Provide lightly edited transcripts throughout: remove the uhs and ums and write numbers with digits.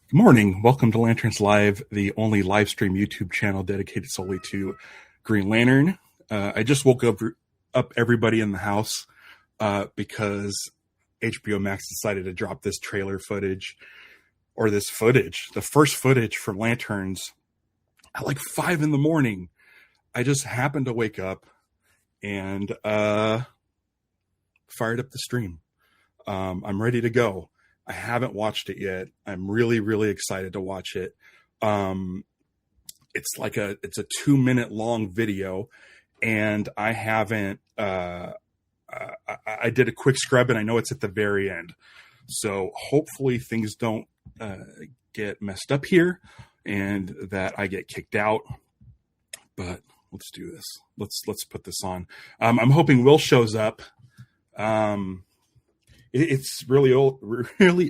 Good morning. Welcome to Lanterns Live, the only live stream YouTube channel dedicated solely to Green Lantern. I just woke up everybody in the house because HBO Max decided to drop this trailer footage, or this footage, the first footage from Lanterns at like 5 in the morning. I just happened to wake up and fired up the stream. I'm ready to go. I haven't watched it yet. I'm really, really excited to watch it. It's a 2-minute long video, and I haven't. I did a quick scrub, and I know it's at the very end. So hopefully things don't get messed up here, and that I get kicked out. But let's do this. Let's put this on. I'm hoping Will shows up. It's really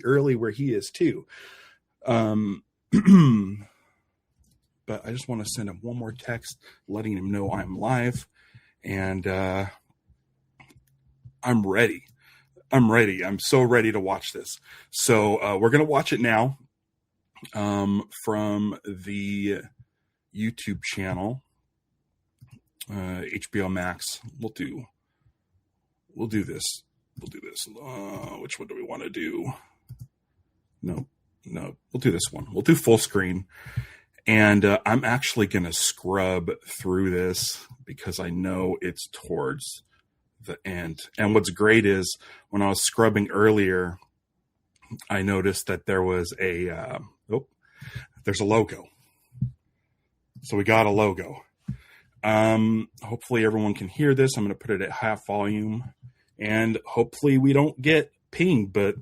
early where he is too. But I just want to send him one more text letting him know I'm live, and I'm ready. I'm so ready to watch this. So we're going to watch it now from the YouTube channel, HBO Max. We'll do this. Which one do we want to do? No. We'll do this one. We'll do full screen. And I'm actually going to scrub through this because I know it's towards the end. And what's great is when I was scrubbing earlier, I noticed that there was there's a logo. So we got a logo. Hopefully everyone can hear this. I'm going to put it at half volume. And hopefully we don't get pinged, but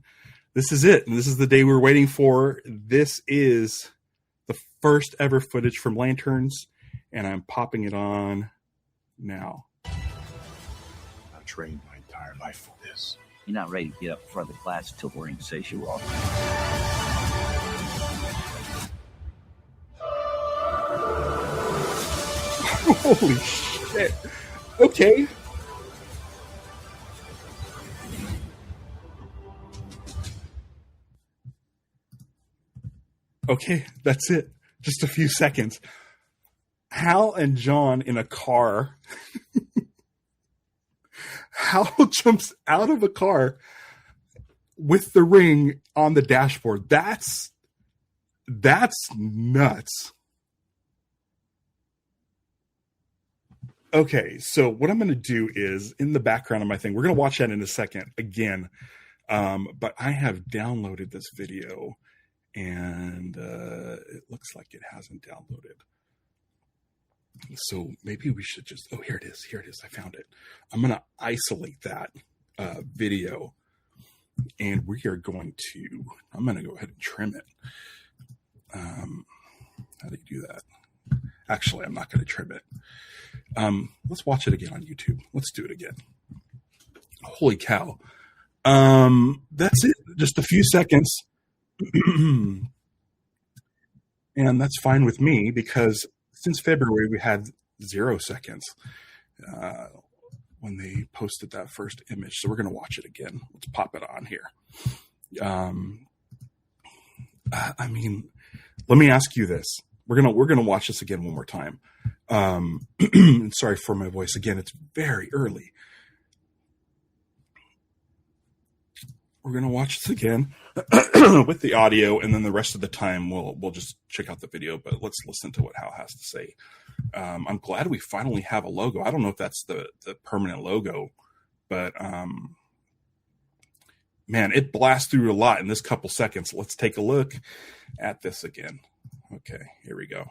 this is it. And this is the day we're waiting for. This is the first ever footage from Lanterns, and I'm popping it on now. I've trained my entire life for this. You're not ready to get up front of the class till the ring says you are. Holy shit. Okay. Okay, that's it. Just a few seconds. Hal and John in a car. Hal jumps out of a car with the ring on the dashboard. That's nuts. Okay, so what I'm going to do is, in the background of my thing, we're going to watch that in a second again. But I have downloaded this video, and it looks like it hasn't downloaded. So maybe we should just, here it is. I found it. I'm going to isolate that video, and I'm going to go ahead and trim it. How do you do that? Actually, I'm not going to trim it. Let's watch it again on YouTube. Let's do it again. Holy cow. That's it. Just a few seconds. And that's fine with me because since February we had 0 seconds when they posted that first image. So we're going to watch it again. Let's pop it on here. I mean, let me ask you this. We're gonna watch this again one more time. Sorry for my voice again. It's very early. We're gonna watch this again with the audio, and then the rest of the time we'll just check out the video. But let's listen to what Hal has to say. I'm glad we finally have a logo. I don't know if that's the permanent logo, but man, it blasts through a lot in this couple seconds. Let's take a look at this again. Okay, here we go.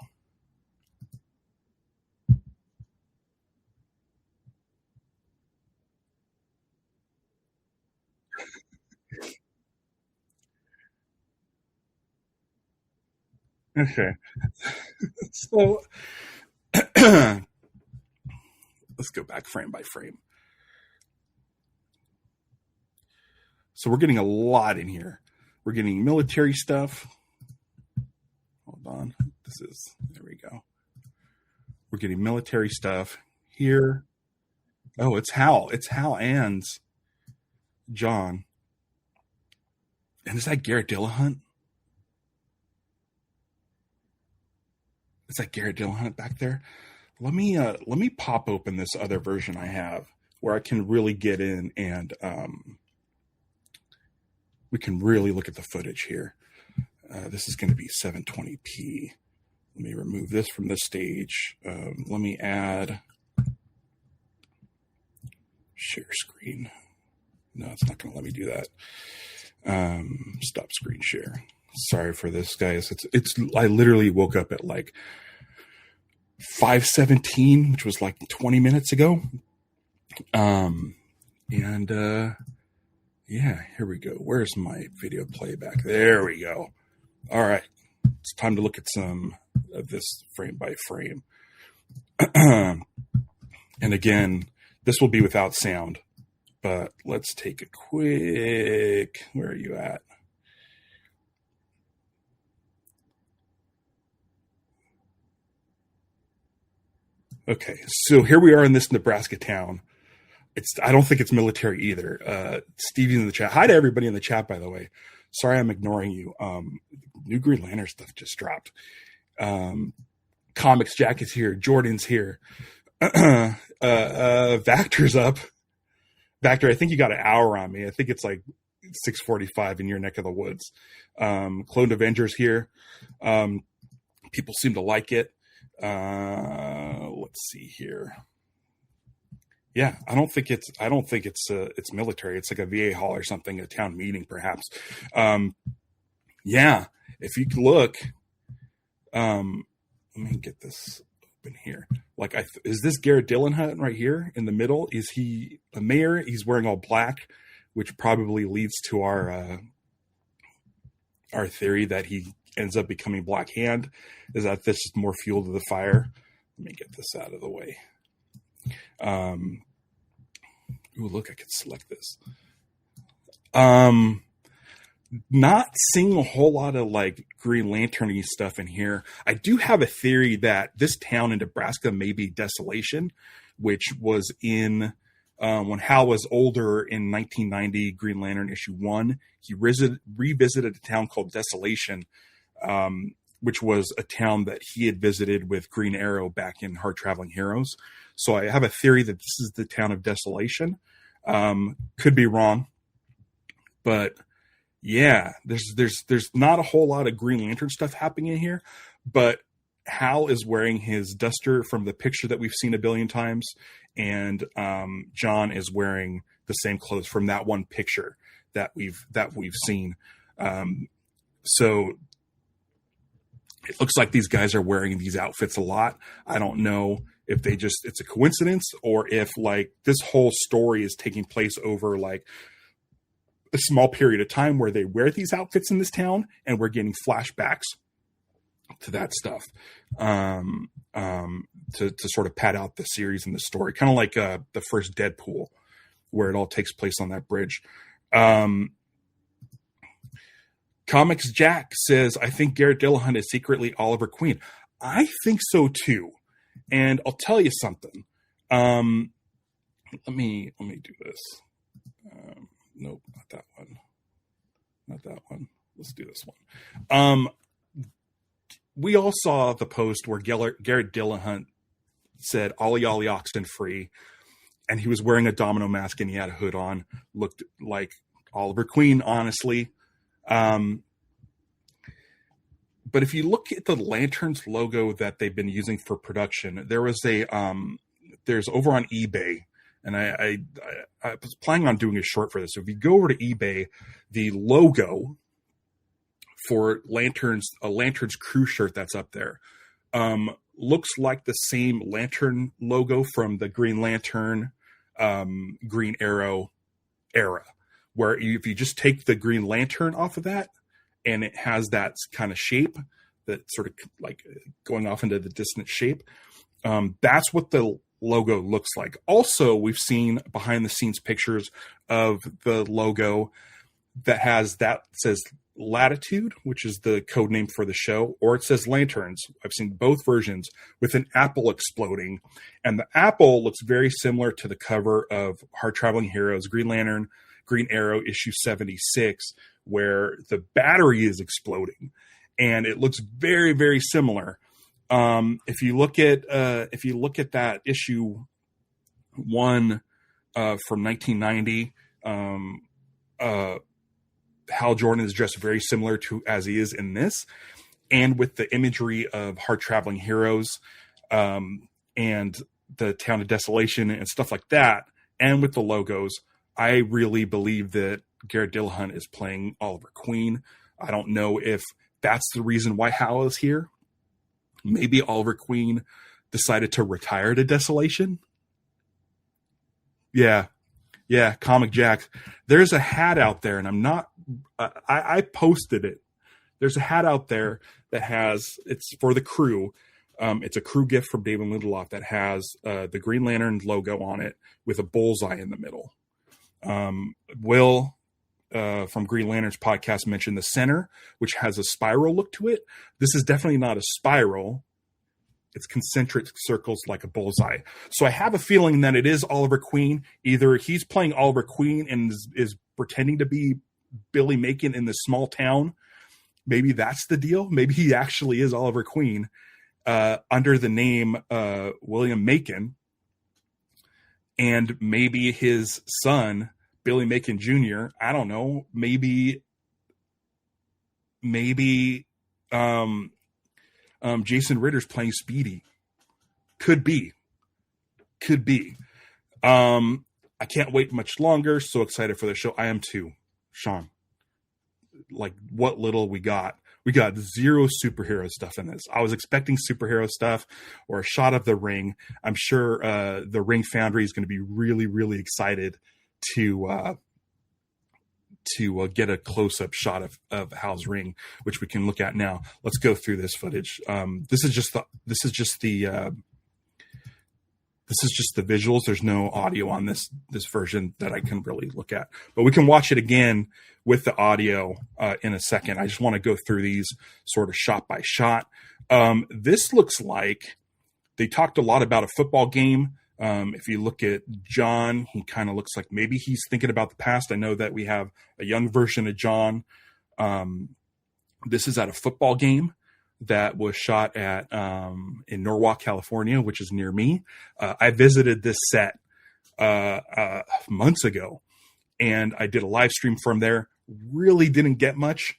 Okay. So let's go back frame by frame. So we're getting a lot in here. We're getting military stuff. Hold on. There we go. We're getting military stuff here. Oh, it's Hal. It's Hal and John. And is that Garrett Dillahunt? Is that Garrett Dillahunt back there? Let me pop open this other version I have where I can really get in and we can really look at the footage here. This is going to be 720p. Let me remove this from the stage. Let me add share screen. No, it's not going to let me do that. Stop screen share. Sorry for this, guys. It's. I literally woke up at like 5:17, which was like 20 minutes ago. Yeah, here we go. Where's my video playback? There we go. All right, it's time to look at some of this frame by frame. And again, this will be without sound, but let's take a quick. Where are you at? Okay, so here we are in this Nebraska town. I don't think it's military either. Stevie's in the chat. Hi to everybody in the chat, by the way. Sorry I'm ignoring you. New Green Lantern stuff just dropped. Comics Jack is here. Jordan's here. Vactor's up. Vactor, I think you got an hour on me. I think it's like 6:45 in your neck of the woods. Cloned Avengers here. People seem to like it. Let's see here. Yeah, I don't think it's military. It's like a VA hall or something, a town meeting perhaps. Yeah, if you look, let me get this open here. Like, is this Garrett Dillahunt right here in the middle? Is he a mayor? He's wearing all black, which probably leads to our theory that he ends up becoming Black Hand. Is that this is more fuel to the fire? Let me get this out of the way. Ooh, look, I could select this. Not seeing a whole lot of like Green Lantern-y stuff in here. I do have a theory that this town in Nebraska may be Desolation, which was in when Hal was older in 1990, Green Lantern issue 1. He revisited a town called Desolation, which was a town that he had visited with Green Arrow back in Hard Traveling Heroes. So I have a theory that this is the town of Desolation. Could be wrong, but yeah, there's not a whole lot of Green Lantern stuff happening in here, but Hal is wearing his duster from the picture that we've seen a billion times, and John is wearing the same clothes from that one picture that we've seen. So it looks like these guys are wearing these outfits a lot. I don't know if it's a coincidence or if like this whole story is taking place over like a small period of time where they wear these outfits in this town and we're getting flashbacks to that stuff to sort of pad out the series and the story, kind of like the first Deadpool where it all takes place on that bridge. Comics Jack says, I think Garrett Dillahunt is secretly Oliver Queen. I think so too. And I'll tell you something. Let me do this. Nope, not that one. Not that one. Let's do this one. We all saw the post where Garrett Dillahunt said Ollie Ollie Oxton free, and he was wearing a domino mask and he had a hood on. Looked like Oliver Queen, honestly. But if you look at the Lanterns logo that they've been using for production, there was there's over on eBay, and I was planning on doing a short for this. So if you go over to eBay, the logo for Lanterns, a Lanterns crew shirt that's up there, looks like the same Lantern logo from the Green Lantern, Green Arrow era, where if you just take the Green Lantern off of that, and it has that kind of shape that sort of like going off into the distant shape. That's what the logo looks like. Also, we've seen behind the scenes pictures of the logo that says Latitude, which is the code name for the show, or it says Lanterns. I've seen both versions with an apple exploding. And the apple looks very similar to the cover of Hard Traveling Heroes, Green Lantern, Green Arrow, issue 76, where the battery is exploding. And it looks very, very similar. If you look at that issue 1 from 1990, Hal Jordan is dressed very similar to as he is in this, and with the imagery of Hard Traveling Heroes, and the Town of Desolation and stuff like that, and with the logos, I really believe that Garrett Dillahunt is playing Oliver Queen. I don't know if that's the reason why Hal is here. Maybe Oliver Queen decided to retire to Desolation. Yeah, Comic Jack. There's a hat out there, and I'm not. I posted it. There's a hat out there that has. It's for the crew. It's a crew gift from David Lindelof that has the Green Lantern logo on it with a bullseye in the middle. Will from Green Lantern's podcast mentioned the center, which has a spiral look to it. This is definitely not a spiral. It's concentric circles like a bullseye. So I have a feeling that it is Oliver Queen. Either he's playing Oliver Queen and is pretending to be Billy Macon in this small town. Maybe that's the deal. Maybe he actually is Oliver Queen under the name William Macon. And maybe his son, Billy Macon Jr., I don't know, maybe Jason Ritter's playing Speedy. Could be. I can't wait much longer. So excited for the show. I am too. Sean, like what little we got. We got zero superhero stuff in this. I was expecting superhero stuff or a shot of the ring. I'm sure the Ring Foundry is going to be really, really excited to get a close-up shot of Hal's ring, which we can look at now. Let's go through this footage. This is just the visuals. There's no audio on this version that I can really look at, but we can watch it again with the audio in a second. I just want to go through these sort of shot by shot. This looks like they talked a lot about a football game. If you look at John, he kind of looks like maybe he's thinking about the past. I know that we have a young version of John. This is at a football game that was shot at in Norwalk, California, which is near me. I visited this set months ago, and I did a live stream from there. Really didn't get much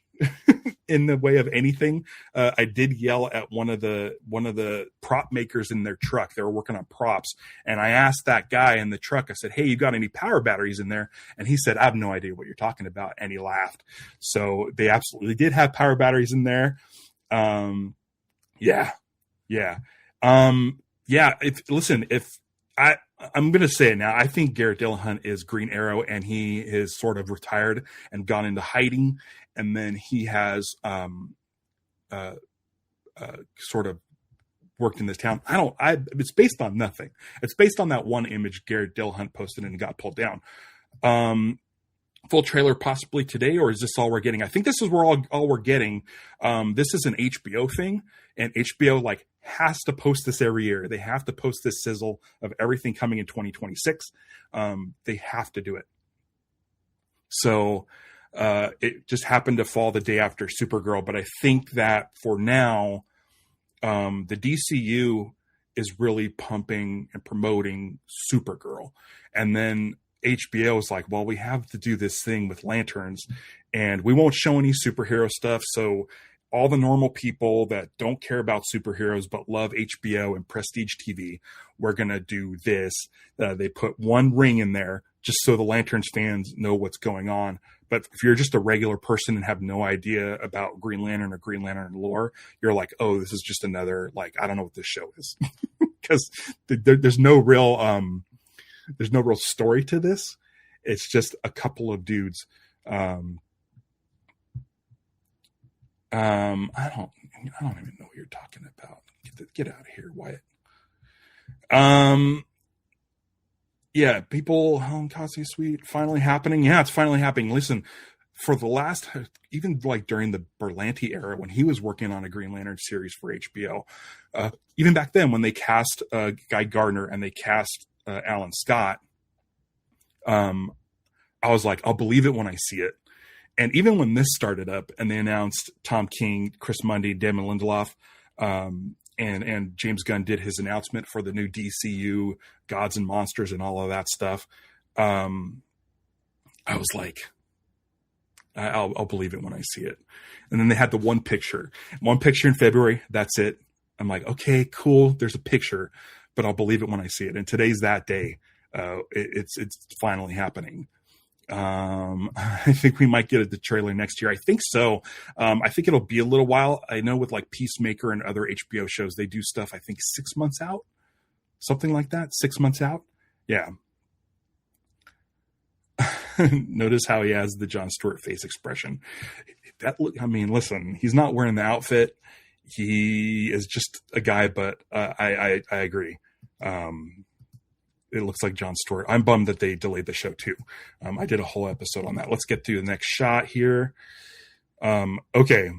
in the way of anything. I did yell at one of the prop makers in their truck. They were working on props, and I asked that guy in the truck, I said, "Hey, you got any power batteries in there?" And he said, "I have no idea what you're talking about," and he laughed. So they absolutely did have power batteries in there. I'm going to say it now. I think Garrett Dillahunt is Green Arrow, and he is sort of retired and gone into hiding. And then he has sort of worked in this town. It's based on nothing. It's based on that one image Garrett Dillahunt posted and got pulled down. Full trailer possibly today, or is this all we're getting? I think this is all we're getting. This is an HBO thing, and HBO has to post this every year. They have to post this sizzle of everything coming in 2026. They have to do it. So it just happened to fall the day after Supergirl, but I think that for now, the DCU is really pumping and promoting Supergirl, and then HBO is like, well, we have to do this thing with Lanterns, and we won't show any superhero stuff. So all the normal people that don't care about superheroes but love HBO and prestige TV, we're going to do this. They put one ring in there just so the Lanterns fans know what's going on. But if you're just a regular person and have no idea about Green Lantern or Green Lantern lore, you're like, oh, this is just another, I don't know what this show is. Because there's no real story to this. It's just a couple of dudes. I don't even know what you're talking about. Get out of here, Wyatt. Yeah, people, Helen Cosby Suite finally happening. Yeah, it's finally happening. Listen, for the last, even like during the Berlanti era when he was working on a Green Lantern series for HBO, even back then when they cast Guy Gardner and they cast Alan Scott, I was like, I'll believe it when I see it. And even when this started up and they announced Tom King, Chris Mundy, Damon Lindelof, and James Gunn did his announcement for the new DCU Gods and Monsters and all of that stuff, I was like, I'll believe it when I see it. And then they had the one picture in February. That's it. I'm like, okay, cool. There's a picture, but I'll believe it when I see it. And today's that day. It's finally happening. I think we might get the trailer next year. I think so. I think it'll be a little while. I know with like Peacemaker and other HBO shows, they do stuff, I think 6 months out, something like that. 6 months out. Yeah. Notice how he has the Jon Stewart face expression. Listen, he's not wearing the outfit. He is just a guy, but I agree. It looks like Jon Stewart. I'm bummed that they delayed the show too. I did a whole episode on that. Let's get to the next shot here. Okay.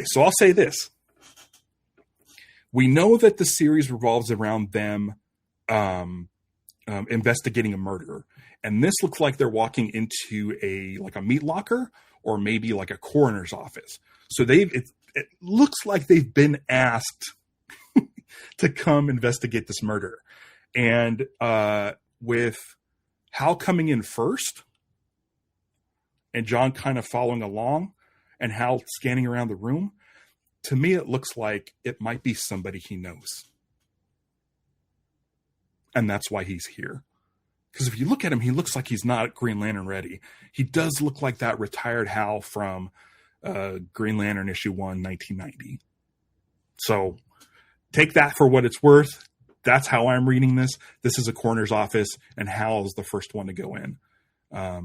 So I'll say this. We know that the series revolves around them investigating a murder. And this looks like they're walking into a meat locker or maybe like a coroner's office. So it looks like they've been asked to come investigate this murder. And with Hal coming in first and John kind of following along and Hal scanning around the room, to me it looks like it might be somebody he knows. And that's why he's here. Because if you look at him, he looks like he's not Green Lantern ready. He does look like that retired Hal from Green Lantern issue 1, 1990. So take that for what it's worth. That's how I'm reading this. This is a coroner's office, and Hal is the first one to go in. Why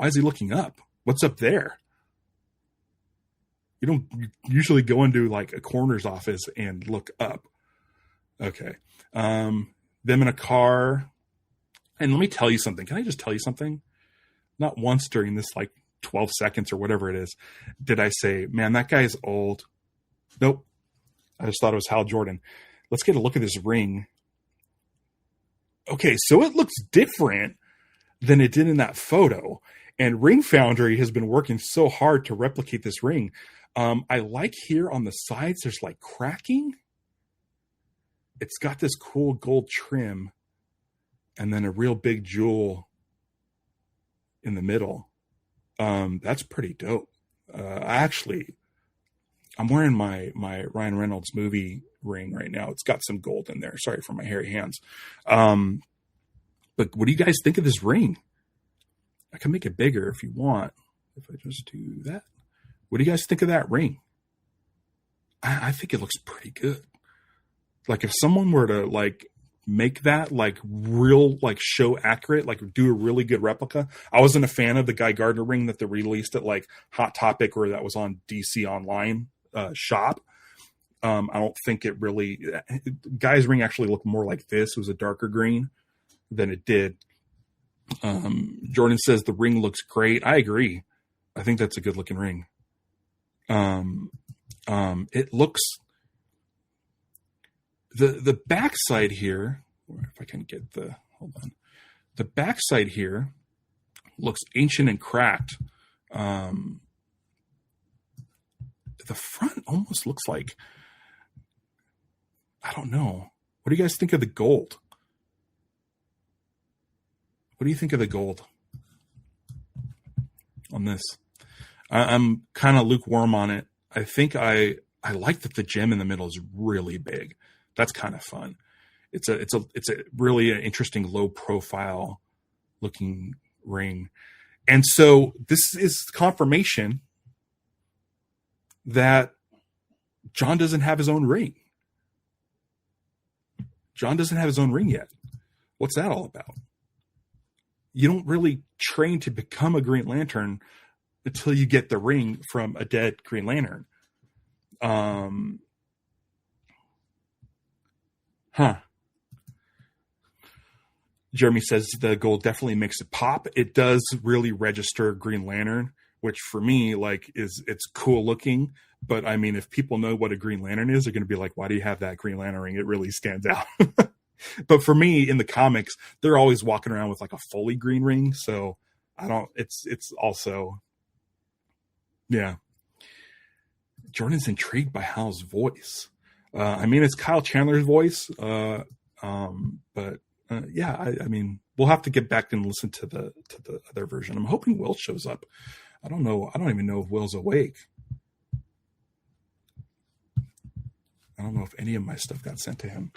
is he looking up? What's up there? You don't usually go into like a coroner's office and look up. Okay. Them in a car. And let me tell you something. Can I just tell you something? Not once during this like 12 seconds or whatever it is did I say, man, that guy's old. Nope. I just thought it was Hal Jordan. Let's get a look at this ring. Okay, so it looks different than it did in that photo. And Ring Foundry has been working so hard to replicate this ring. I like here on the sides, there's like cracking. It's got this cool gold trim and then a real big jewel in the middle. That's pretty dope. I'm wearing my Ryan Reynolds movie ring right now. It's got some gold in there. Sorry for my hairy hands. But what do you guys think of this ring? I can make it bigger if you want. If I just do that. What do you guys think of that ring? I think it looks pretty good. Like if someone were to like make that like real, like show accurate, like do a really good replica. I wasn't a fan of the Guy Gardner ring that they released at like Hot Topic or that was on DC Online shop. I don't think it really, Guy's ring actually looked more like this. It was a darker green than it did. Jordan says the ring looks great. I agree. I think that's a good looking ring. It looks, the backside here, if I can get hold on. The backside here looks ancient and cracked. The front almost looks like, I don't know. What do you guys think of the gold? What do you think of the gold on this? I'm kind of lukewarm on it. I think I like that the gem in the middle is really big. That's kind of fun. It's a really interesting low profile looking ring. And so this is confirmation that John doesn't have his own ring. John doesn't have his own ring yet. What's that all about? You don't really train to become a Green Lantern until you get the ring from a dead Green Lantern. Jeremy says the gold definitely makes it pop. It does really register Green Lantern, which for me, like, it's cool looking. But I mean, if people know what a Green Lantern is, they're going to be like, why do you have that Green Lantern ring? It really stands out. But for me, in the comics, they're always walking around with like a fully green ring. So I don't, it's also, yeah. Jordan's intrigued by Hal's voice. I mean, it's Kyle Chandler's voice. But yeah, I mean, we'll have to get back and listen to the other version. I'm hoping Will shows up. I don't know. I don't even know if Will's awake. I don't know if any of my stuff got sent to him.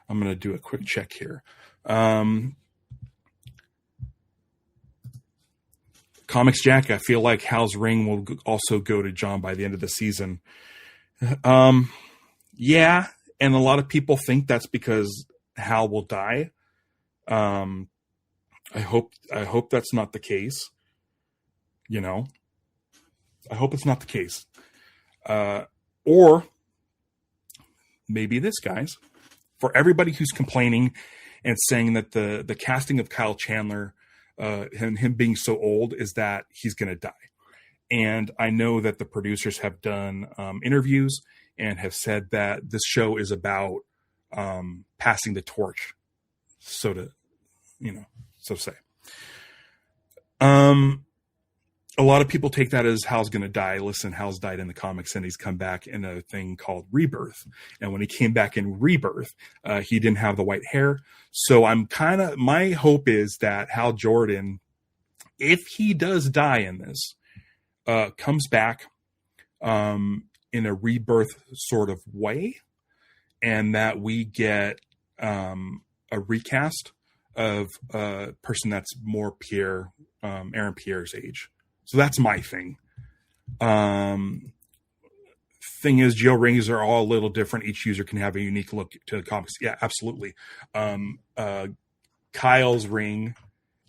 I'm going to do a quick check here. Comics Jack, I feel like Hal's ring will also go to John by the end of the season. Yeah, and a lot of people think that's because Hal will die. I hope that's not the case. You know, I hope it's not the case. Or maybe this, guys, for everybody who's complaining and saying that the casting of Kyle Chandler, him being so old, is that he's going to die. And I know that the producers have done interviews and have said that this show is about passing the torch, so to say. A lot of people take that as Hal's going to die. Listen, Hal's died in the comics and he's come back in a thing called Rebirth. And when he came back in Rebirth, he didn't have the white hair. So my hope is that Hal Jordan, if he does die in this, comes back in a Rebirth sort of way, and that we get a recast of a person that's more Aaron Pierre's age. So that's my thing. Thing is, gel rings are all a little different. Each user can have a unique look to the comics. Yeah, absolutely. Kyle's ring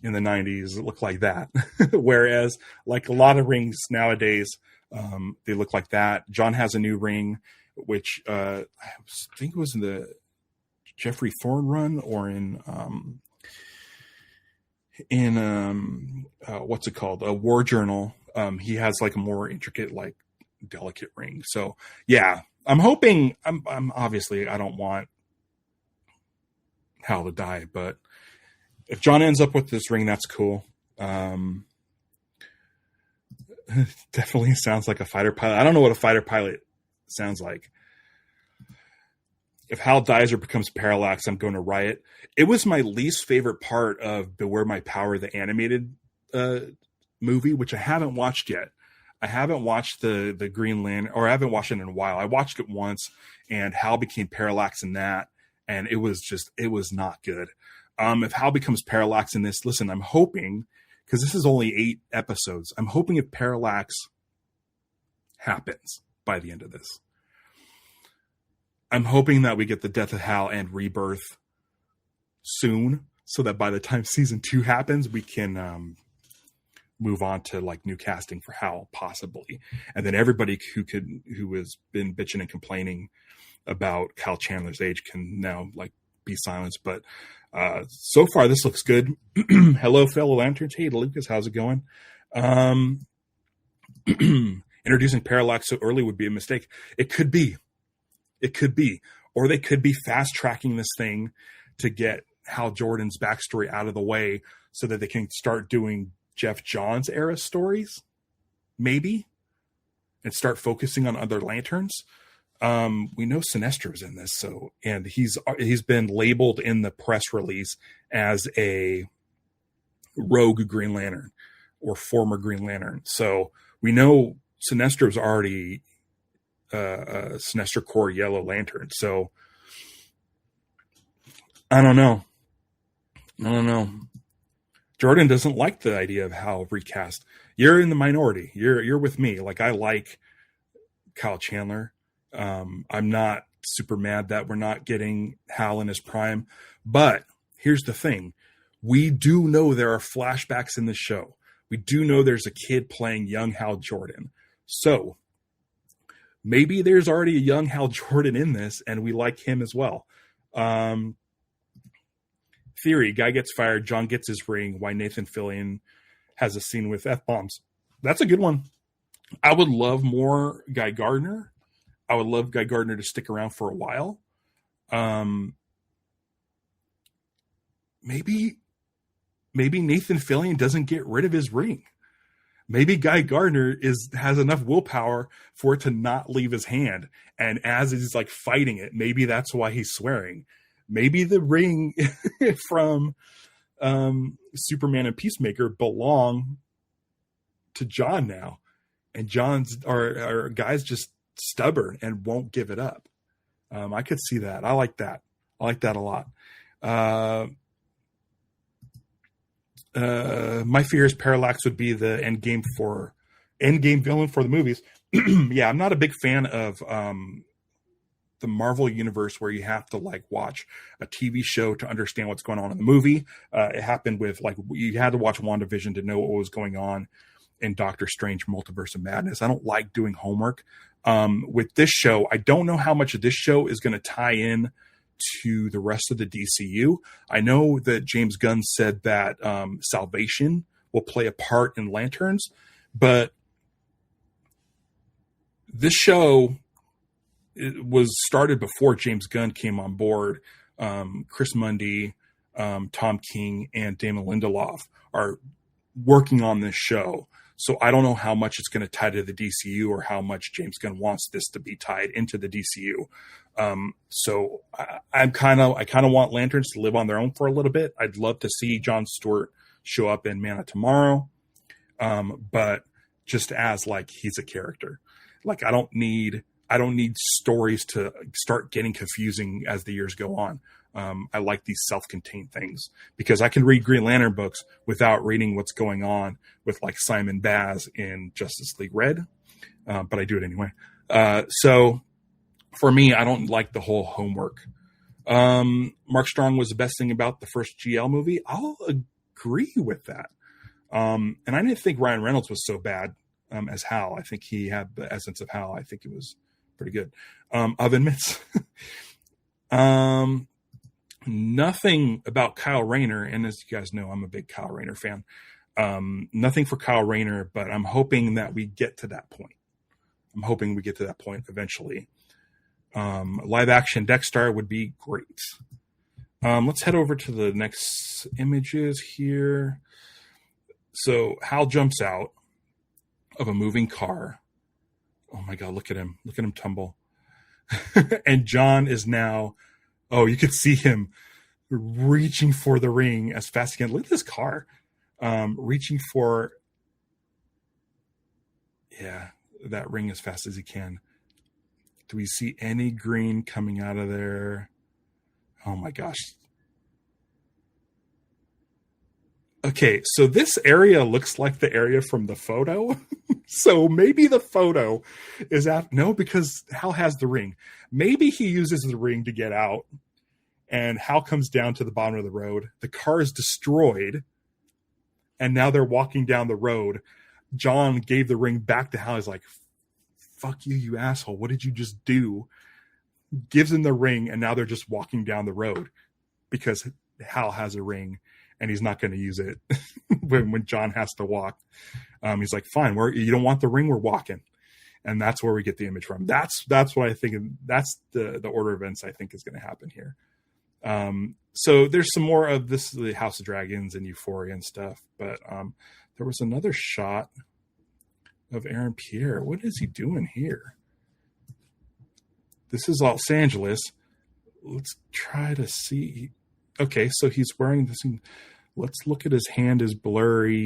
in the 90s looked like that. Whereas like a lot of rings nowadays, they look like that. John has a new ring, which I think it was in the Jeffrey Thorne run or in what's it called? A War Journal. He has like a more intricate, like delicate ring. So yeah, I'm hoping, I'm obviously, I don't want Hal to die, but if John ends up with this ring, that's cool. Definitely sounds like a fighter pilot. I don't know what a fighter pilot sounds like. If Hal dies or becomes Parallax, I'm going to riot. It was my least favorite part of Beware My Power, the animated movie, which I haven't watched yet. I haven't watched the Green Lantern, or I haven't watched it in a while. I watched it once, and Hal became Parallax in that, and it was not good. If Hal becomes Parallax in this, listen, I'm hoping, because this is only 8 episodes, I'm hoping if Parallax happens by the end of this, I'm hoping that we get the death of Hal and Rebirth soon, so that by the time season 2 happens, we can move on to like new casting for Hal, possibly, and then everybody who has been bitching and complaining about Kyle Chandler's age can now like be silenced. But so far, this looks good. Hello, fellow lanterns. Hey, Lucas, how's it going? Introducing Parallax so early would be a mistake. It could be. Or they could be fast tracking this thing to get Hal Jordan's backstory out of the way so that they can start doing Jeff Johns era stories, maybe, and start focusing on other lanterns. We know Sinestro's in this, and he's been labeled in the press release as a rogue Green Lantern or former Green Lantern. So we know Sinestro's already Sinestro Corps Yellow Lantern. So I don't know. Jordan doesn't like the idea of Hal recast. You're in the minority. You're with me. Like, I like Kyle Chandler. I'm not super mad that we're not getting Hal in his prime. But here's the thing. We do know there are flashbacks in the show. We do know there's a kid playing young Hal Jordan. So maybe there's already a young Hal Jordan in this, and we like him as well. theory, guy gets fired, John gets his ring. Why Nathan Fillion has a scene with F-bombs. That's a good one. I would love more Guy Gardner. I would love Guy Gardner to stick around for a while. Maybe Nathan Fillion doesn't get rid of his ring. Maybe Guy Gardner has enough willpower for it to not leave his hand. And as he's like fighting it, maybe that's why he's swearing. Maybe the ring from Superman and Peacemaker belong to John now. And our Guy's just stubborn and won't give it up. I could see that. I like that. I like that a lot. My fear is Parallax would be the end game villain for the movies. Yeah, I'm not a big fan of the Marvel universe where you have to like watch a TV show to understand what's going on in the movie. It happened with like you had to watch WandaVision to know what was going on in Doctor Strange Multiverse of Madness. I don't like doing homework. With this show, I don't know how much of this show is going to tie in to the rest of the DCU. I know that James Gunn said that Salvation will play a part in Lanterns, but this show was started before James Gunn came on board. Chris Mundy, Tom King, and Damon Lindelof are working on this show. So I don't know how much it's going to tie to the DCU or how much James Gunn wants this to be tied into the DCU. So I kind of want Lanterns to live on their own for a little bit. I'd love to see Jon Stewart show up in Man of Tomorrow. But just as like, he's a character. Like I don't need stories to start getting confusing as the years go on. I like these self-contained things because I can read Green Lantern books without reading what's going on with like Simon Baz in Justice League Red. But I do it anyway. So for me, I don't like the whole homework. Mark Strong was the best thing about the first GL movie. I'll agree with that. And I didn't think Ryan Reynolds was so bad as Hal. I think he had the essence of Hal. I think it was pretty good. Oven mitts. Nothing about Kyle Rayner, and as you guys know, I'm a big Kyle Rayner fan. Nothing for Kyle Rayner, but I'm hoping that we get to that point. I'm hoping we get to that point eventually. Live action Dexter would be great. Let's head over to the next images here. So Hal jumps out of a moving car. Oh my God, look at him. Look at him tumble. And John is now, you could see him reaching for the ring as fast as he can. Look at this car. Reaching for, that ring as fast as he can. Do we see any green coming out of there? Oh my gosh. Okay, so this area looks like the area from the photo. So maybe the photo is because Hal has the ring. Maybe he uses the ring to get out, and Hal comes down to the bottom of the road. The car is destroyed, and now they're walking down the road. John gave the ring back to Hal. He's like, fuck you, you asshole. What did you just do? Gives him the ring, and now they're just walking down the road because Hal has a ring. And he's not going to use it when John has to walk. He's like, fine, you don't want the ring, we're walking. And that's where we get the image from. That's what I think. That's the order of events I think is going to happen here. So there's some more of this, the House of Dragons and Euphoria and stuff. But there was another shot of Aaron Pierre. What is he doing here? This is Los Angeles. Let's try to see. Okay, so he's wearing this. Let's look at his hand is blurry.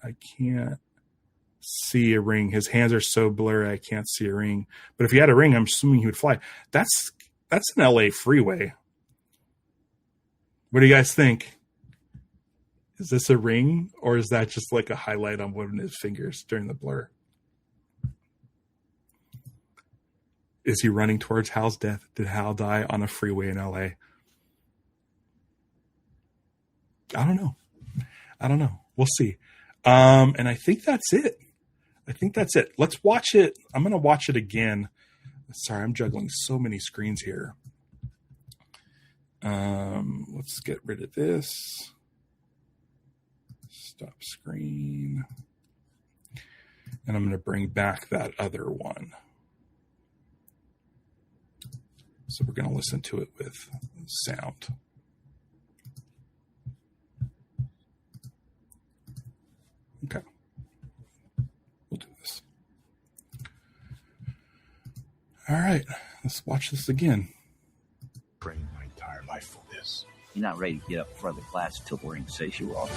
I can't see a ring. His hands are so blurry, I can't see a ring. But if he had a ring, I'm assuming he would fly. That's an LA freeway. What do you guys think? Is this a ring, or is that just like a highlight on one of his fingers during the blur? Is he running towards Hal's death? Did Hal die on a freeway in LA? I don't know. We'll see. And I think that's it. Let's watch it. I'm going to watch it again. Sorry, I'm juggling so many screens here. Let's get rid of this. Stop screen. And I'm going to bring back that other one. So we're going to listen to it with sound. Okay. We'll do this. All right. Let's watch this again. Trained my entire life for this. You're not ready to get up for the class till the ring says you are.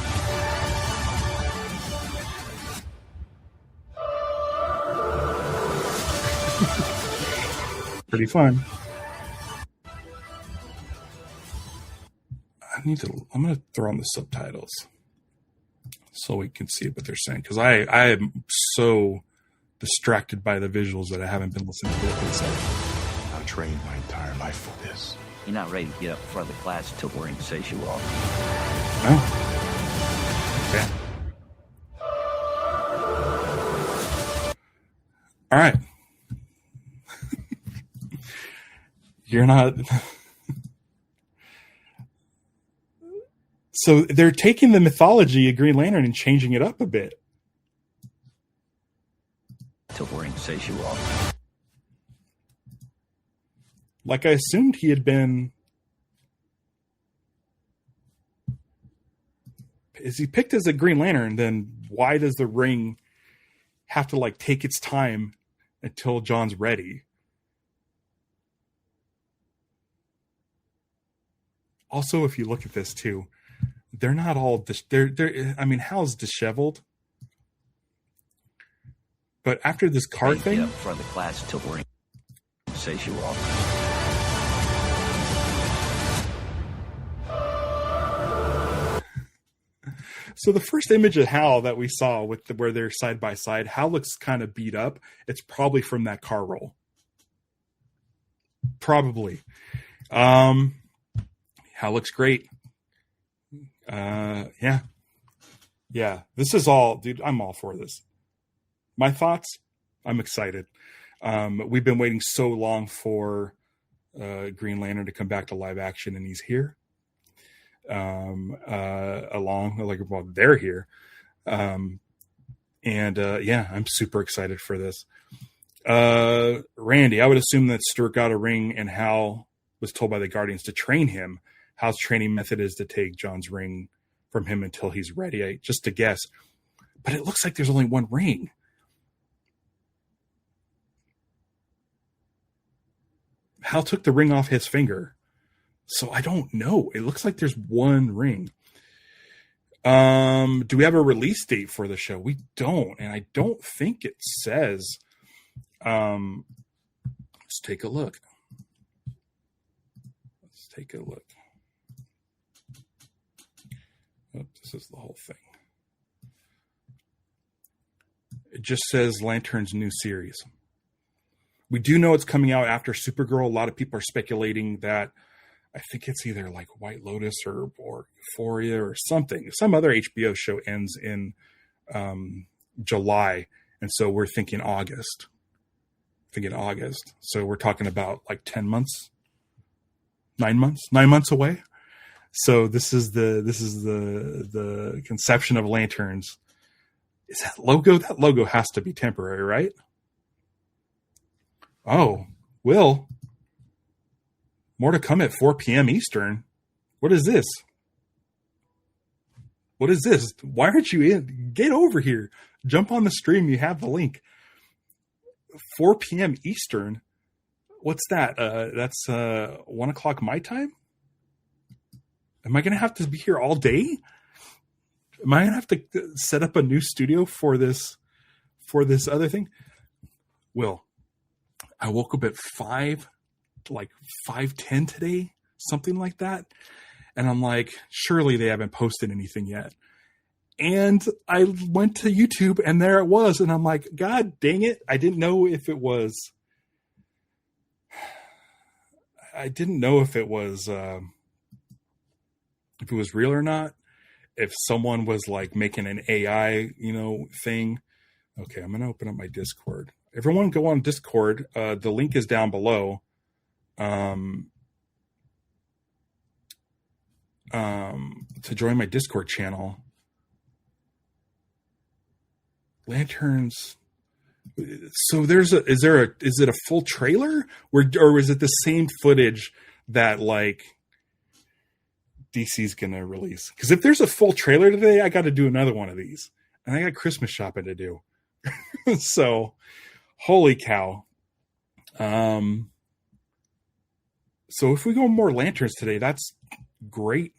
Pretty fun. I'm going to throw on the subtitles so we can see what they're saying. Because I am so distracted by the visuals that I haven't been listening to what they say. I trained my entire life for this. You're not ready to get up for the class till the ring says you are. Oh. Okay. All right. You're not. So they're taking the mythology of Green Lantern and changing it up a bit. Till the ring says you are. Like I assumed he had been. Is he picked as a Green Lantern? Then why does the ring have to like take its time until John's ready? Also, if you look at this too, they're not all. They're. I mean, Hal's disheveled, but after this car thing, get up for the class till the ring says you are. So the first image of Hal that we saw with where they're side by side, Hal looks kind of beat up. It's probably from that car roll. Probably. Hal looks great. Yeah. This is all, dude. I'm all for this. My thoughts. I'm excited. We've been waiting so long for Green Lantern to come back to live action, and he's here. They're here. I'm super excited for this. Randy, I would assume that Stuart got a ring and Hal was told by the Guardians to train him. Hal's training method is to take John's ring from him until he's ready. Just to guess. But it looks like there's only one ring. Hal took the ring off his finger. So I don't know. It looks like there's one ring. Do we have a release date for the show? We don't. And I don't think it says. Let's take a look. Oh, this is the whole thing. It just says Lantern's new series. We do know it's coming out after Supergirl. A lot of people are speculating that I think it's either like White Lotus or Euphoria or something. Some other HBO show ends in July. And so we're thinking August. So we're talking about like 10 months, 9 months away. So this is the conception of Lanterns. Is that logo? That logo has to be temporary, right? Oh, Will. More to come at 4 p.m. Eastern. What is this? Why aren't you in? Get over here. Jump on the stream. You have the link. 4 p.m. Eastern. What's that? That's 1 o'clock my time? Am I going to have to be here all day? Am I going to have to set up a new studio for this other thing? Will, I woke up at 5:10 today, something like that. And I'm like, surely they haven't posted anything yet. And I went to YouTube and there it was. And I'm like, God dang it. I didn't know if it was real or not. If someone was like making an AI, thing. Okay, I'm going to open up my Discord. Everyone go on Discord. The link is down below. to join my Discord channel. Lanterns. So is it a full trailer, or is it the same footage that like DC's gonna release? Because if there's a full trailer today, I got to do another one of these, and I got Christmas shopping to do. So, holy cow! So if we go more lanterns today, that's great.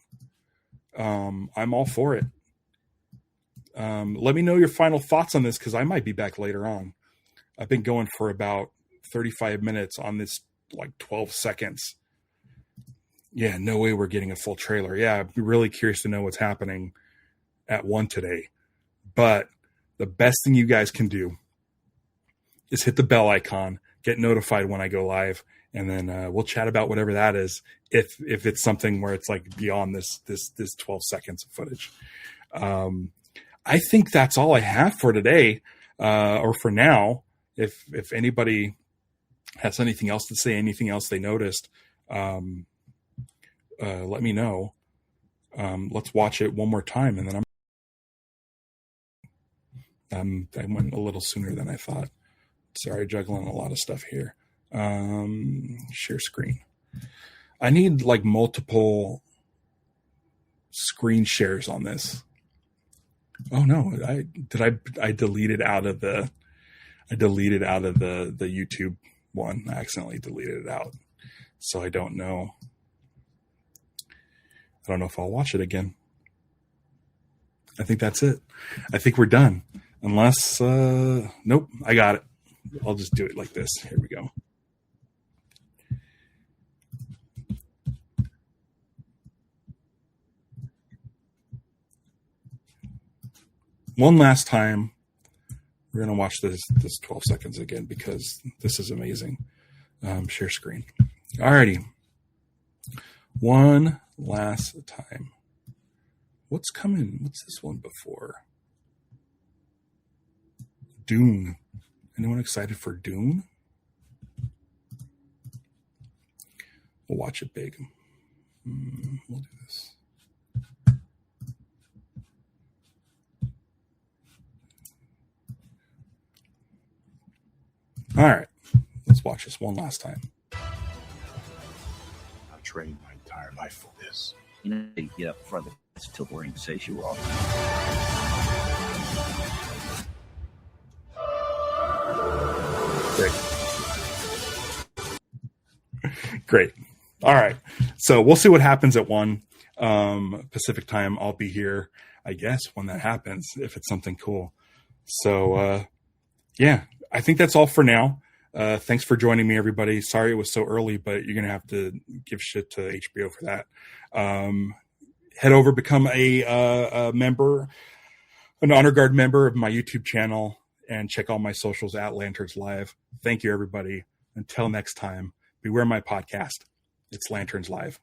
I'm all for it. Let me know your final thoughts on this, because I might be back later on. I've been going for about 35 minutes on this, like 12 seconds. Yeah, no way we're getting a full trailer. Yeah, I'd be really curious to know what's happening at 1 today. But the best thing you guys can do is hit the bell icon, get notified when I go live, and then we'll chat about whatever that is, if it's something where it's like beyond this 12 seconds of footage. I think that's all I have for today, or for now. If anybody has anything else to say, anything else they noticed, let me know. Let's watch it one more time, and then I went a little sooner than I thought. Sorry, juggling a lot of stuff here. Share screen. I need like multiple screen shares on this. Oh no, I deleted out of the YouTube one. I accidentally deleted it out. So I don't know if I'll watch it again. I think that's it. I think we're done. Unless nope, I got it. I'll just do it like this. Here we go. One last time, we're going to watch this 12 seconds again, because this is amazing. Share screen. Alrighty. One last time. What's coming? What's this one before? Dune. Anyone excited for Dune? We'll watch it big. We'll do this. All right, let's watch this one last time. I've trained my entire life for this. You know, you get up front of the class till the ring says you off. Great. All right. So we'll see what happens at 1 Pacific time. I'll be here, I guess, when that happens, if it's something cool. So, yeah, I think that's all for now. Thanks for joining me, everybody. Sorry it was so early, but you're going to have to give shit to HBO for that. Head over, become a member, an Honor Guard member of my YouTube channel, and check all my socials at Lanterns Live. Thank you, everybody. Until next time, beware my podcast. It's Lanterns Live.